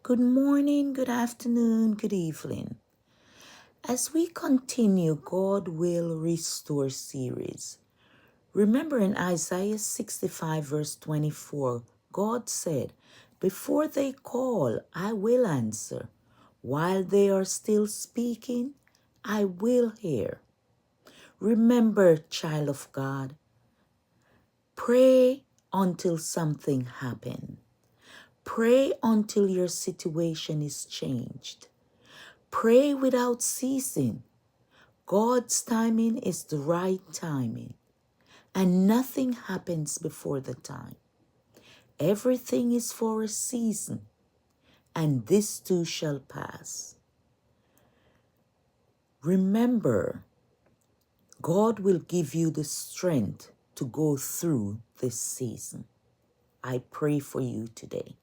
Good morning, good afternoon, good evening. As we continue God Will Restore series, remember in Isaiah 65, verse 24, God said, "Before they call, I will answer. While they are still speaking, I will hear." Remember, child of God, pray until something happens. Pray until your situation is changed. Pray without ceasing. God's timing is the right timing, and nothing happens before the time. Everything is for a season, and this too shall pass. Remember, God will give you the strength to go through this season. I pray for you today.